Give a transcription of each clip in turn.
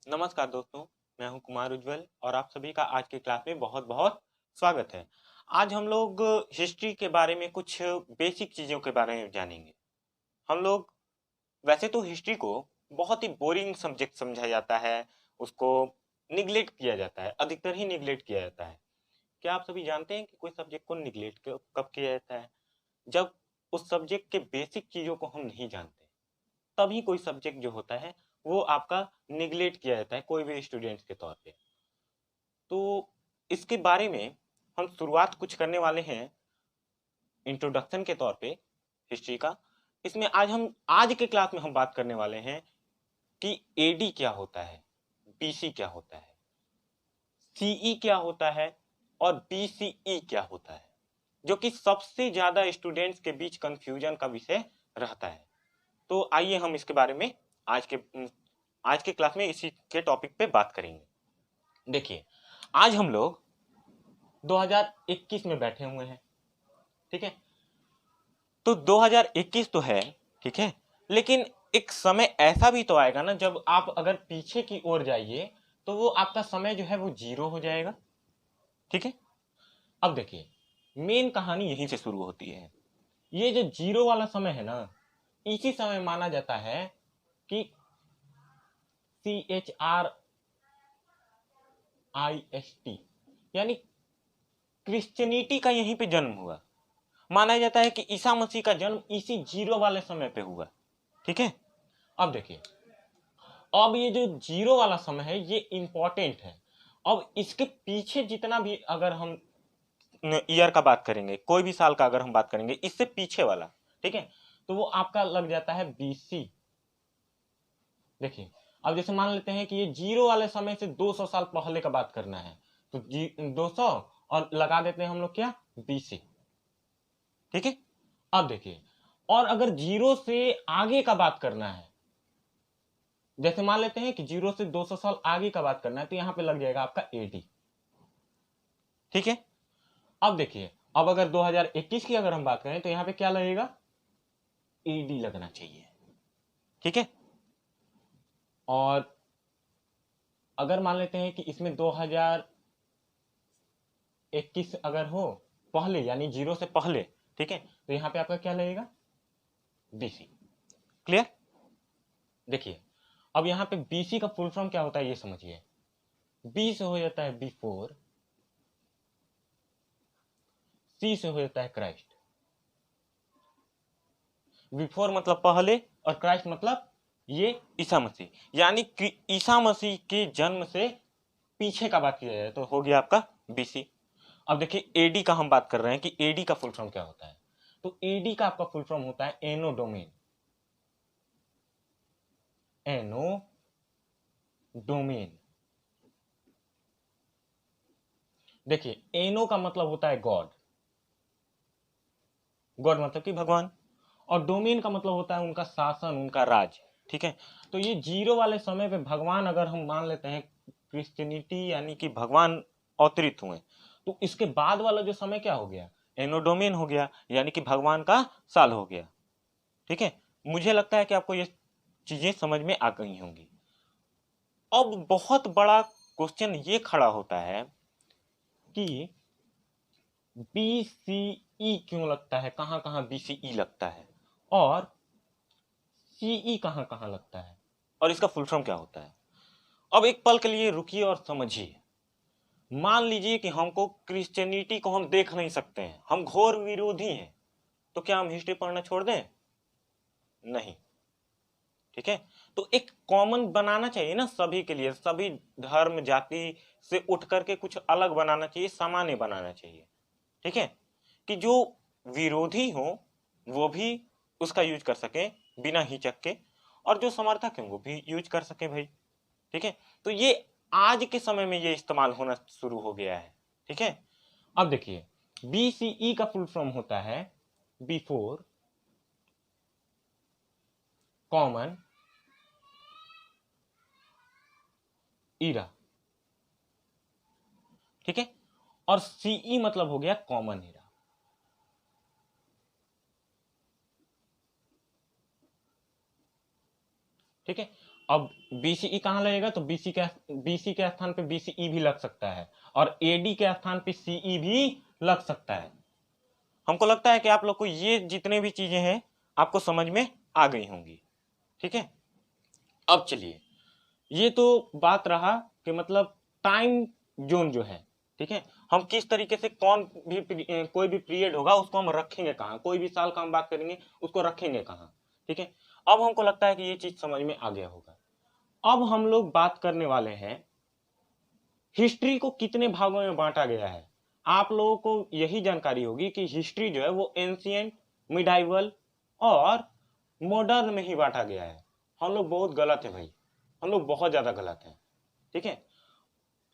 नमस्कार दोस्तों, मैं हूं कुमार उज्जवल और आप सभी का आज की क्लास में बहुत बहुत स्वागत है। आज हम लोग हिस्ट्री के बारे में कुछ बेसिक चीज़ों के बारे में जानेंगे। हम लोग वैसे तो हिस्ट्री को बहुत ही बोरिंग सब्जेक्ट समझा जाता है, उसको निगलेक्ट किया जाता है, अधिकतर ही निगलेक्ट किया जाता है। क्या आप सभी जानते हैं कि कोई सब्जेक्ट को निगलेक्ट कब किया जाता है? जब उस सब्जेक्ट के बेसिक चीज़ों को हम नहीं जानते, तभी कोई सब्जेक्ट जो होता है वो आपका निगलेक्ट किया जाता है कोई भी स्टूडेंट्स के तौर पे। तो इसके बारे में हम शुरुआत कुछ करने वाले हैं इंट्रोडक्शन के तौर पे हिस्ट्री का। इसमें आज के क्लास में हम बात करने वाले हैं कि एडी क्या होता है, बीसी क्या होता है, सीई क्या होता है और बीसीई क्या होता है, जो कि सबसे ज्यादा स्टूडेंट्स के बीच कंफ्यूजन का विषय रहता है। तो आइए हम इसके बारे में आज के क्लास में इसी के टॉपिक पे बात करेंगे। देखिए, आज हम लोग 2021 में बैठे हुए हैं, ठीक है। तो 2021 तो है, ठीक है, लेकिन एक समय ऐसा भी तो आएगा ना जब आप अगर पीछे की ओर जाइए तो वो आपका समय जो है वो जीरो हो जाएगा, ठीक है। अब देखिए, मेन कहानी यहीं से शुरू होती है। ये जो जीरो वाला समय है ना, इसी समय माना जाता है कि CHRIST यानी क्रिश्चियनिटी का यहीं पे जन्म हुआ। माना जाता है कि ईसा मसीह का जन्म इसी जीरो वाले समय पे हुआ, ठीक है। अब देखिए, अब ये जो जीरो वाला समय है ये इंपॉर्टेंट है। अब इसके पीछे जितना भी अगर हम ईयर का बात करेंगे, कोई भी साल का अगर हम बात करेंगे इससे पीछे वाला, ठीक है, तो वो आपका लग जाता है बीसी। देखिए, अब जैसे मान लेते हैं कि ये जीरो वाले समय से 200 साल पहले का बात करना है, तो 200 और लगा देते हैं हम लोग क्या, बीसी, ठीक है। अब देखिए, और अगर जीरो से आगे का बात करना है, जैसे मान लेते हैं कि जीरो से 200 साल आगे का बात करना है, तो यहां पे लग जाएगा आपका एडी, ठीक है। अब देखिए, अब अगर 2021 की अगर हम बात करें तो यहां पे क्या लगेगा, एडी लगना चाहिए, ठीक है। और अगर मान लेते हैं कि इसमें 2021 अगर हो पहले, यानी जीरो से पहले, ठीक है, तो यहां पे आपका क्या लगेगा, बीसी। क्लियर? देखिए, अब यहां पे बीसी का फुल फॉर्म क्या होता है ये समझिए। बी से हो जाता है बिफोर, सी से हो जाता है क्राइस्ट। बिफोर मतलब पहले और क्राइस्ट मतलब ये ईसा मसीह, यानी ईसा मसीह के जन्म से पीछे का बात किया जाए तो हो गया आपका बीसी। अब देखिए, एडी का हम बात कर रहे हैं कि एडी का फुल फॉर्म क्या होता है। तो एडी का आपका फुल फॉर्म होता है एनो डोमेन। एनो डोमेन, देखिए, एनो का मतलब होता है गॉड, गॉड मतलब कि भगवान, और डोमेन का मतलब होता है उनका शासन, उनका राज, ठीक है। तो ये जीरो वाले समय पे भगवान अगर हम मान लेते हैं क्रिश्चियनिटी यानी कि भगवान अवतरित हुए, तो इसके बाद वाला जो समय क्या हो गया, एनोडोमेन हो गया, यानी कि भगवान का साल हो गया, ठीक है। मुझे लगता है कि आपको ये चीजें समझ में आ गई होंगी। अब बहुत बड़ा क्वेश्चन ये खड़ा होता है कि बीसीई क्यों लगता है, कहां कहां बीसीई लगता है और सीई कहां कहां लगता है, और इसका फुल फॉर्म क्या होता है। अब एक पल के लिए रुकिए और समझिए। मान लीजिए कि हमको क्रिश्चियनिटी को हम देख नहीं सकते हैं, हम घोर विरोधी हैं, तो क्या हम हिस्ट्री पढ़ना छोड़ दें? नहीं, ठीक है। तो एक कॉमन बनाना चाहिए ना सभी के लिए, सभी धर्म जाति से उठ करके कुछ अलग बनाना चाहिए, सामान्य बनाना चाहिए, ठीक है, कि जो विरोधी हो वो भी उसका यूज कर सके बिना हिचक के, और जो समर्थक है वो भी यूज कर सके भाई, ठीक है। तो ये आज के समय में ये इस्तेमाल होना शुरू हो गया है, ठीक है। अब देखिए, बीसीई का फुल फॉर्म होता है बिफोर कॉमन ईरा, ठीक है। और सीई मतलब हो गया कॉमन ईरा, ठीक है। अब BCE कहाँ लगेगा, तो BC के स्थान पे BCE भी लग सकता है और AD के स्थान पे CE भी लग सकता है। हमको लगता है कि आप लोग को ये जितने भी चीजें हैं आपको समझ में आ गई होंगी। ठीक है, अब चलिए, ये तो बात रहा कि मतलब टाइम जोन जो है, ठीक है, हम किस तरीके से कोई भी पीरियड होगा उसको हम रखेंगे कहाँ, कोई भी साल का हम बात करेंगे उसको रखेंगे कहाँ। ठीक है, अब हमको लगता है कि ये चीज समझ में आ गया होगा। अब हम लोग बात करने वाले हैं हिस्ट्री को कितने भागों में बांटा गया है। आप लोगों को यही जानकारी होगी कि हिस्ट्री जो है वो एंशिएंट, मिडाइवल और मॉडर्न में ही बांटा गया है। हम लोग बहुत गलत है भाई, हम लोग बहुत ज्यादा गलत हैं। ठीक है,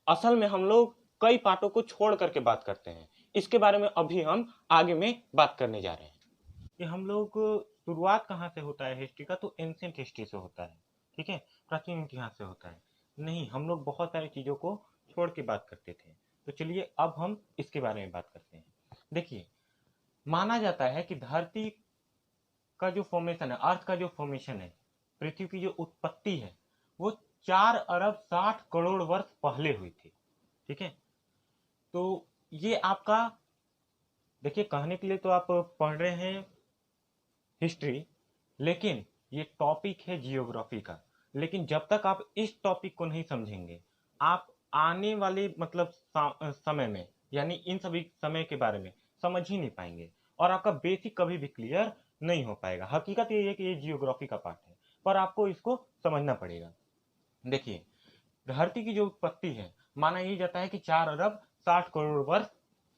असल में हम लोग कई पार्टों को छोड़ करके बात करते हैं। इसके बारे में अभी हम आगे में बात करने जा रहे हैं कि हम लोग शुरुआत कहाँ से होता है हिस्ट्री का, तो एंशिएंट हिस्ट्री से होता है। ठीक है, प्राचीन इतिहास से होता है। नहीं, हम लोग बहुत सारी चीजों को छोड़ के बात करते थे। तो चलिए अब हम इसके बारे में बात करते हैं। देखिए, माना जाता है कि धरती का जो फॉर्मेशन है, अर्थ का जो फॉर्मेशन है, पृथ्वी की जो उत्पत्ति है, वो 4 अरब 60 करोड़ वर्ष पहले हुई थी। ठीक है, तो ये आपका, देखिए, कहने के लिए तो आप पढ़ रहे हैं हिस्ट्री, लेकिन ये टॉपिक है जियोग्राफी का। लेकिन जब तक आप इस टॉपिक को नहीं समझेंगे, आप आने वाले मतलब समय में, यानी इन सभी समय के बारे में समझ ही नहीं पाएंगे और आपका बेसिक कभी भी क्लियर नहीं हो पाएगा। हकीकत ये है कि ये जियोग्राफी का पार्ट है, पर आपको इसको समझना पड़ेगा। देखिए, धरती की जो उत्पत्ति है, माना यही जाता है कि 4 अरब 60 करोड़ वर्ष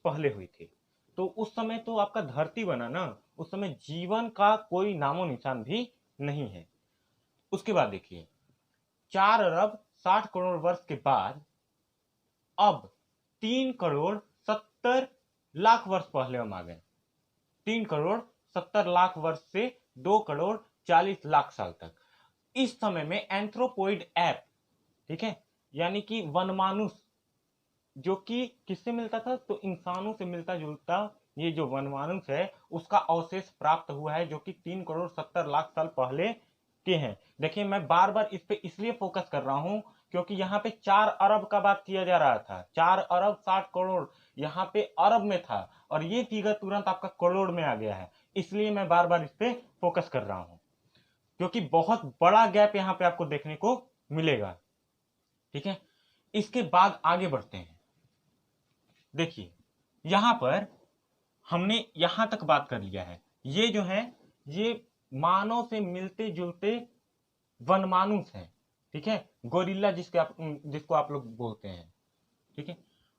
पहले हुई थी। तो उस समय तो आपका धरती बना ना, उस समय जीवन का कोई नामो निशान भी नहीं है। उसके बाद देखिए, 4 अरब 60 करोड़ वर्ष के बाद अब 3 करोड़ 70 लाख वर्ष पहले हम आ गए। 3 करोड़ 70 लाख वर्ष से 2 करोड़ 40 लाख साल तक। इस समय में एंथ्रोपोइड ऐप, ठीक है, यानी कि वनमानुष, जो कि किससे मिलता था, तो इंसानों से मिलता जुलता ये जो वनमानुष है उसका अवशेष प्राप्त हुआ है, जो कि 3 करोड़ 70 लाख साल पहले के हैं। देखिए, मैं बार बार इस पे इसलिए फोकस कर रहा हूं क्योंकि यहाँ पे 4 अरब का बात किया जा रहा था। 4 अरब 60 करोड़ यहाँ पे अरब में था और ये फिगर तुरंत आपका करोड़ में आ गया है, इसलिए मैं बार बार इस पे फोकस कर रहा हूं, क्योंकि बहुत बड़ा गैप यहाँ पे आपको देखने को मिलेगा। ठीक है, इसके बाद आगे बढ़ते हैं। देखिए, यहां पर हमने यहां तक बात कर लिया है। ये जो है, ये मानव से मिलते जुलते वनमानुष है। ठीक है, गोरिल्ला जिसको आप लोग बोलते हैं। ठीक है,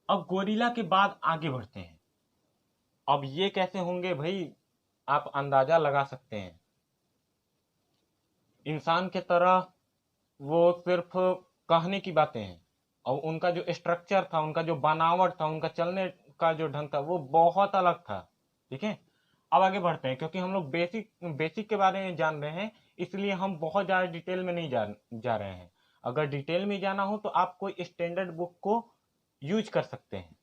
अब गोरिल्ला के बाद आगे बढ़ते हैं। अब ये कैसे होंगे भाई, आप अंदाजा लगा सकते हैं। इंसान के तरह वो सिर्फ कहने की बातें हैं, और उनका जो स्ट्रक्चर था, उनका जो बनावट था, उनका चलने का जो ढंग था, वो बहुत अलग था। ठीक है, अब आगे बढ़ते हैं, क्योंकि हम लोग बेसिक के बारे में जान रहे हैं, इसलिए हम बहुत ज्यादा डिटेल में नहीं जा रहे हैं। अगर डिटेल में जाना हो तो आप कोई स्टैंडर्ड बुक को यूज कर सकते हैं।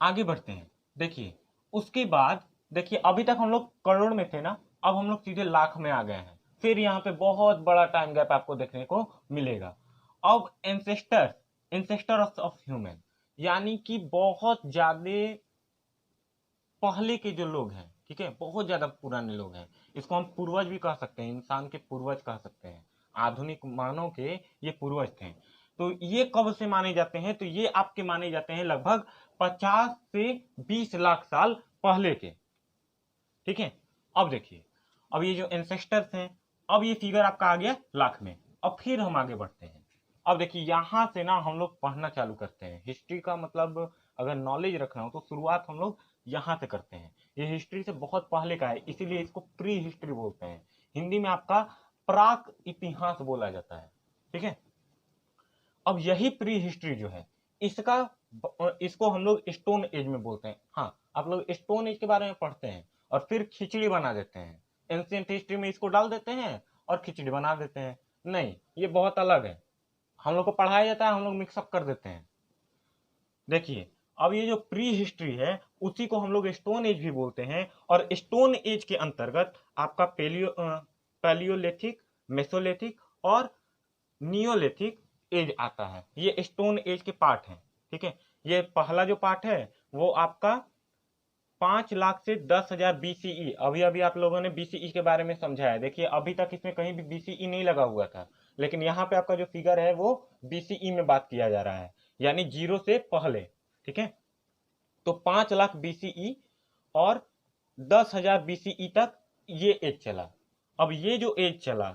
आगे बढ़ते हैं। देखिए, उसके बाद देखिए, अभी तक हम लोग करोड़ में थे ना, अब हम लोग सीधे लाख में आ गए हैं। फिर यहाँ पे बहुत बड़ा टाइम गैप आपको देखने को मिलेगा। अब एंसेस्टर्स ऑफ ह्यूमन, यानी कि बहुत ज्यादा पहले के जो लोग हैं, ठीक है, बहुत ज्यादा पुराने लोग हैं, इसको हम पूर्वज भी कह सकते हैं, इंसान के पूर्वज कह सकते हैं। आधुनिक मानव के ये पूर्वज थे। तो ये कब से माने जाते हैं, तो ये आपके माने जाते हैं लगभग 50 से 20 लाख साल पहले के। ठीक है, अब देखिए, अब ये जो एंसेस्टर्स हैं, अब ये फिगर आपका आ गया लाख में। अब फिर हम आगे बढ़ते हैं। अब देखिए, यहां से ना हम लोग पढ़ना चालू करते हैं। हिस्ट्री का मतलब अगर नॉलेज रखना हो तो शुरुआत हम लोग यहां से करते हैं। ये हिस्ट्री से बहुत पहले का है, इसीलिए इसको प्री हिस्ट्री बोलते हैं। हिंदी में आपका प्राक इतिहास बोला जाता है। ठीक है, अब यही प्री हिस्ट्री जो है, इसको हम लोग स्टोन एज में बोलते हैं। हाँ, आप लोग स्टोन एज के बारे में पढ़ते हैं और फिर खिचड़ी बना देते हैं। एंशिएंट हिस्ट्री में इसको डाल देते हैं और खिचड़ी बना देते हैं। नहीं, ये बहुत अलग है। हम लोग को पढ़ाया जाता है, हम लोग मिक्सअप कर देते हैं। देखिए, अब ये जो प्री हिस्ट्री है उसी को हम लोग स्टोन एज भी बोलते हैं, और स्टोन एज के अंतर्गत आपका पैलियोलिथिक, मेसोलिथिक और नियोलिथिक एज आता है। ये स्टोन एज के पार्ट हैं, ठीक है। ये पहला जो पार्ट है वो आपका 5 लाख से 10,000 BCE, अभी अभी आप लोगों ने BCE के बारे में समझा है। देखिए अभी तक इसमें कहीं भी BCE नहीं लगा हुआ था, लेकिन यहाँ पे आपका जो फिगर है वो BCE में बात किया जा रहा है, यानी 0 से पहले, ठीक है। तो 5 लाख BCE और 10,000 BCE तक ये एज चला। अब ये जो एज चला,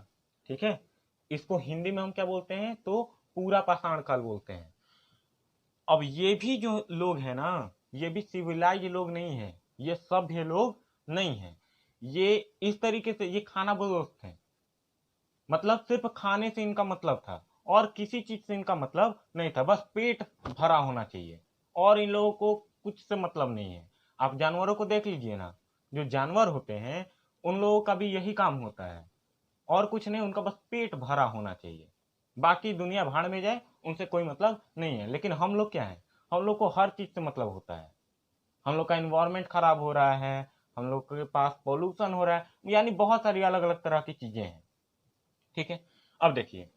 ठीक है, इसको हिंदी में हम क्या बोलते हैं, तो पूरा पाषाण काल बोलते हैं। अब ये भी जो लोग हैं ना, ये भी सिविलाइज लोग नहीं है, ये सभ्य लोग नहीं है। ये इस तरीके से ये खाना बदोश थे, मतलब सिर्फ खाने से इनका मतलब था और किसी चीज से इनका मतलब नहीं था, बस पेट भरा होना चाहिए और इन लोगों को कुछ से मतलब नहीं है। आप जानवरों को देख लीजिए ना, जो जानवर होते हैं उन लोगों का भी यही काम होता है और कुछ नहीं, उनका बस पेट भरा होना चाहिए, बाकी दुनिया भाड़ में जाए उनसे कोई मतलब नहीं है। लेकिन हम लोग क्या है, हम लोग को हर चीज से मतलब होता है। हम लोग का इन्वायरमेंट खराब हो रहा है, हम लोग के पास पोल्यूशन हो रहा है, यानी बहुत सारी अलग अलग तरह की चीजें हैं, ठीक है। अब देखिए,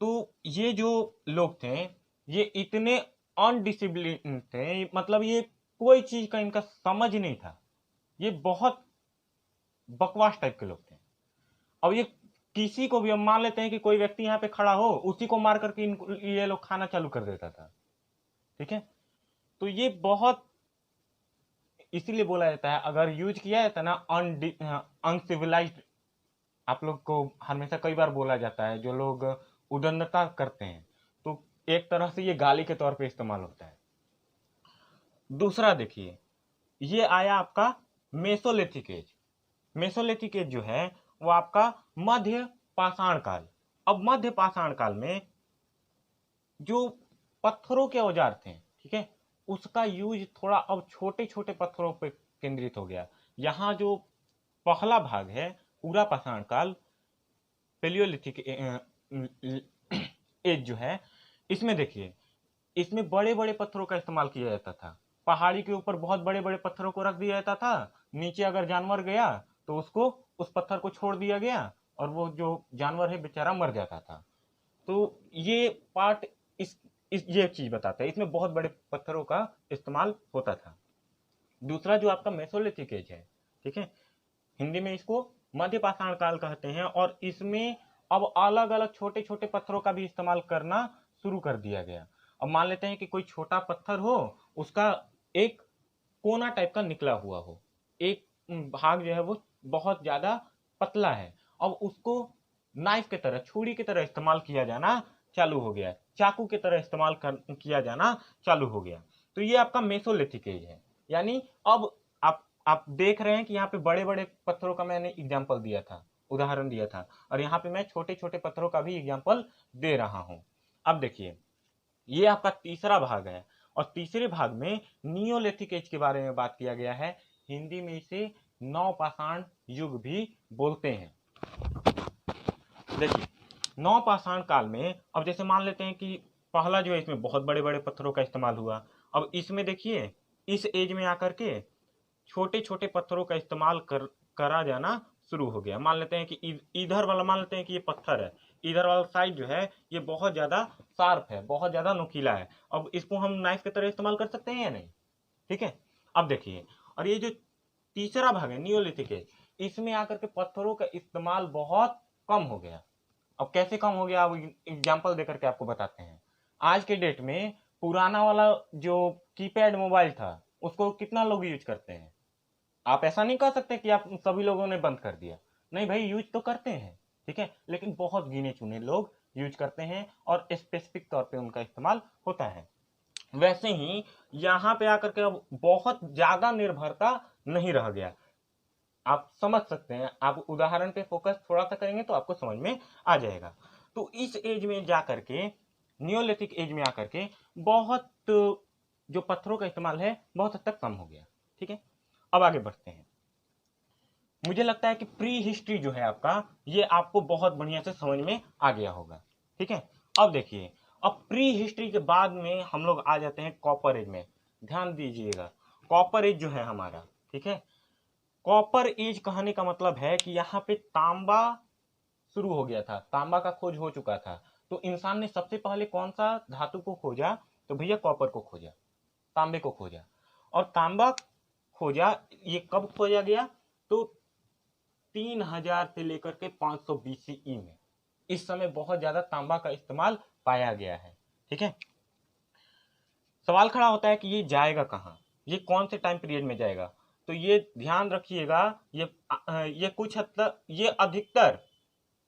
तो ये जो लोग थे ये इतने अनडिसिप्लिन थे, मतलब ये कोई चीज का इनका समझ नहीं था, ये बहुत बकवास टाइप के लोग थे। अब ये किसी को भी, हम मान लेते हैं कि कोई व्यक्ति यहाँ पे खड़ा हो, उसी को मार करके ये लोग खाना चालू कर देता था, ठीक है। तो ये बहुत, इसीलिए बोला जाता है, अगर यूज किया जाता है ना अनसिविलाइज्ड, आप लोग को हमेशा कई बार बोला जाता है, जो लोग उदंडता करते हैं, तो एक तरह से ये गाली के तौर पे इस्तेमाल होता है। दूसरा देखिए, ये आया आपका मेसोलिथिक एज। मेसोलिथिक एज जो है वो आपका मध्य पाषाण काल। अब मध्य पाषाण काल में जो पत्थरों के औजार थे, ठीक है, उसका यूज थोड़ा अब छोटे छोटे पत्थरों पर केंद्रित हो गया। यहाँ जो पहला भाग है पूरा पाषाण काल, पेलियोलिथिक एज जो है, इसमें देखिए, इसमें बड़े बड़े पत्थरों का इस्तेमाल किया जाता था। पहाड़ी के ऊपर बहुत बड़े बड़े पत्थरों को रख दिया जाता था, नीचे अगर जानवर गया तो उसको उस पत्थर को छोड़ दिया गया और वो जो जानवर है बेचारा मर जाता था। तो ये पार्ट इस ये चीज बताता है, इसमें बहुत बड़े पत्थरों का इस्तेमाल होता था। दूसरा जो आपका मेसोलिथिक एज है, ठीक है, हिंदी में इसको मध्य पाषाण काल कहते हैं, और इसमें अब अलग अलग छोटे छोटे पत्थरों का भी इस्तेमाल करना शुरू कर दिया गया। अब मान लेते हैं कि कोई छोटा पत्थर हो, उसका एक कोना टाइप का निकला हुआ हो, एक भाग जो है वो बहुत ज्यादा पतला है, अब उसको नाइफ की तरह, छुरी की तरह इस्तेमाल किया जाना चालू हो गया, चाकू की तरह इस्तेमाल किया जाना चालू हो गया। तो ये आपका मेसोलिथिक एज है। यानी अब आप देख रहे हैं कि यहाँ पे बड़े बड़े पत्थरों का मैंने एग्जाम्पल दिया था, उदाहरण दिया था, और यहाँ पे मैं छोटे छोटे पत्थरों का भी एग्जाम्पल दे रहा हूं। अब देखिए, ये आपका तीसरा भाग है, और तीसरे भाग में नियोलिथिक एज के बारे में बात किया गया है। हिंदी में इसे नवपाषाण युग भी बोलते हैं। देखिए, नवपाषाण काल में, अब जैसे मान लेते हैं कि पहला जो है इसमें बहुत बड़े बड़े पत्थरों का इस्तेमाल हुआ। अब इसमें देखिए, इस एज में आकर के छोटे छोटे पत्थरों का इस्तेमाल करा जाना शुरू हो गया। मान लेते हैं कि इधर वाला, मान लेते हैं कि ये पत्थर है, इधर वाला साइड जो है ये बहुत ज्यादा शार्प है, बहुत ज्यादा नुकीला है। अब इसको हम नाइफ की तरह इस्तेमाल कर सकते हैं या नहीं, ठीक है। अब देखिए, और ये जो तीसरा भाग है नियोलिथिक एज, इसमें आकर के पत्थरों का इस्तेमाल बहुत कम हो गया। अब कैसे कम हो गया, अब एग्जाम्पल देकर के आपको बताते हैं। आज के डेट में पुराना वाला जो कीपैड मोबाइल था उसको कितना लोग यूज करते हैं? आप ऐसा नहीं कह सकते कि आप सभी लोगों ने बंद कर दिया, नहीं भाई, यूज तो करते हैं, ठीक है, लेकिन बहुत गिने चुने लोग यूज करते हैं और स्पेसिफिक तौर पे उनका इस्तेमाल होता है। वैसे ही यहाँ पे आकर के अब बहुत ज्यादा निर्भरता नहीं रह गया। आप समझ सकते हैं, आप उदाहरण पे फोकस थोड़ा सा करेंगे तो आपको समझ में आ जाएगा। तो इस एज में जाकर के, नियोलिथिक एज में आकर के, बहुत जो पत्थरों का इस्तेमाल है बहुत हद तक कम हो गया, ठीक है। अब आगे बढ़ते हैं। मुझे लगता है कि प्री हिस्ट्री जो है आपका, ये आपको बहुत बढ़िया से समझ में आ गया होगा, ठीक है। अब देखिए, अब प्री हिस्ट्री के बाद में हम लोग आ जाते हैं कॉपर एज में। ध्यान दीजिएगा, कॉपर एज जो है हमारा, ठीक है, कॉपर एज कहने का मतलब है कि यहाँ पे तांबा शुरू हो गया था, तांबा का खोज हो चुका था। तो इंसान ने सबसे पहले कौन सा धातु को खोजा? तो भैया कॉपर को खोजा, तांबे को खोजा। और तांबा खोजा, ये कब खोजा गया? तो 3000 से लेकर के 500 BCE में। इस समय बहुत ज्यादा तांबा का इस्तेमाल पाया गया है। ठीक है, सवाल खड़ा होता है कि ये जाएगा कहाँ, ये कौन से टाइम पीरियड में जाएगा? तो ये ध्यान रखिएगा, ये कुछ हद तक, ये अधिकतर,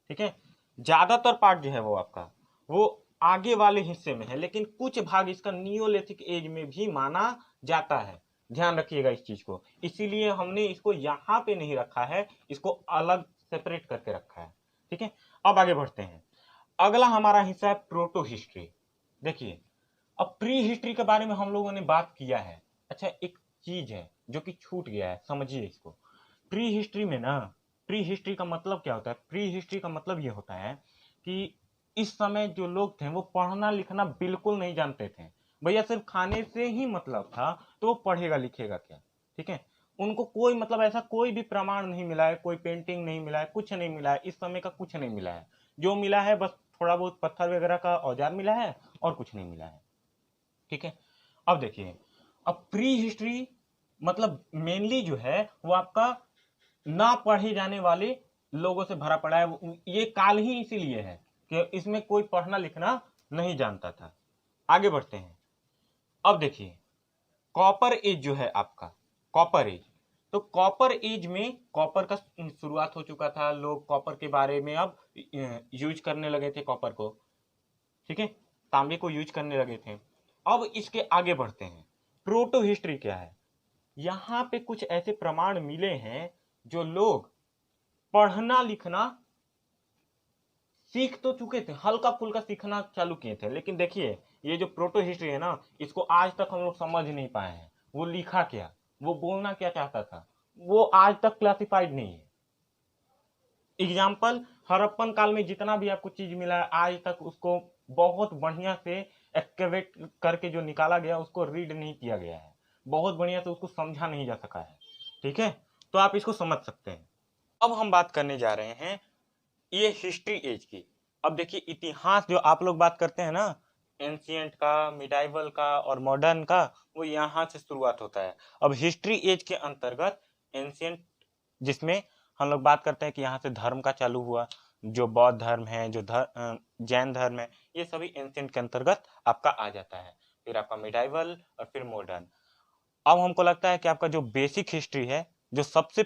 ठीक है, ज्यादातर पार्ट जो है वो आपका वो आगे वाले हिस्से में है, लेकिन कुछ भाग इसका नियोलिथिक एज में भी माना जाता है। ध्यान रखिएगा इस चीज को, इसीलिए हमने इसको यहाँ पे नहीं रखा है, इसको अलग सेपरेट करके रखा है। ठीक है, अब आगे बढ़ते हैं। अगला हमारा हिस्सा है प्रोटो हिस्ट्री। देखिए, अब प्री हिस्ट्री के बारे में हम लोगों ने बात किया है। अच्छा, एक चीज है जो कि छूट गया है, समझिए इसको। प्री हिस्ट्री में ना, प्री हिस्ट्री का मतलब क्या होता है? प्री हिस्ट्री का मतलब ये होता है कि इस समय जो लोग थे वो पढ़ना लिखना बिल्कुल नहीं जानते थे। भैया सिर्फ खाने से ही मतलब था, तो वो पढ़ेगा लिखेगा क्या? ठीक है, उनको कोई मतलब ऐसा कोई भी प्रमाण नहीं मिला है, कोई पेंटिंग नहीं मिला है, कुछ नहीं मिला है, इस समय का कुछ नहीं मिला है। जो मिला है बस थोड़ा बहुत पत्थर वगैरह का औजार मिला है और कुछ नहीं मिला है। ठीक है, अब देखिए, अब प्री हिस्ट्री मतलब मेनली जो है वो आपका ना पढ़े जाने वाले लोगों से भरा पड़ा है। ये काल ही इसीलिए है कि इसमें कोई पढ़ना लिखना नहीं जानता था। आगे बढ़ते हैं। अब देखिए, कॉपर एज जो है आपका, कॉपर एज, तो कॉपर एज में कॉपर का शुरुआत हो चुका था, लोग कॉपर के बारे में अब यूज करने लगे थे कॉपर को। ठीक है, तांबे को यूज करने लगे थे। अब इसके आगे बढ़ते हैं। प्रोटो हिस्ट्री क्या है? यहां पे कुछ ऐसे प्रमाण मिले हैं जो लोग पढ़ना लिखना सीख तो चुके थे, हल्का फुल्का सीखना चालू किए थे, लेकिन देखिए ये जो प्रोटो हिस्ट्री है ना, इसको आज तक हम लोग समझ नहीं पाए हैं। वो लिखा क्या, वो बोलना क्या चाहता था, वो आज तक क्लासिफाइड नहीं है। एग्जाम्पल, हड़प्पन काल में जितना भी आपको चीज मिला है, आज तक उसको बहुत बढ़िया से एक्सकेवेट करके जो निकाला गया उसको रीड नहीं किया गया है, बहुत बढ़िया से उसको समझा नहीं जा सका है। ठीक है, तो आप इसको समझ सकते हैं। अब हम बात करने जा रहे हैं ये हिस्ट्री एज की। अब देखिए, इतिहास जो आप लोग बात करते हैं ना, एंशियंट का, मिडाइवल का और मॉडर्न का, वो यहाँ से शुरुआत होता है। अब हिस्ट्री एज के अंतर्गत एंशियंट, जिसमें हम लोग बात करते हैं कि यहाँ से धर्म का चालू हुआ, जो बौद्ध धर्म है, जो जैन धर्म है, ये सभी एंशियंट के अंतर्गत आपका आ जाता है। फिर आपका मिडाइवल और फिर मॉडर्न। अब हमको लगता है कि आपका जो बेसिक हिस्ट्री है, जो सबसे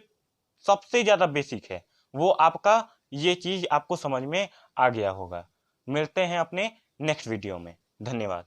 सबसे ज्यादा बेसिक है, वो आपका ये चीज आपको समझ में आ गया होगा। मिलते हैं अपने नेक्स्ट वीडियो में। धन्यवाद।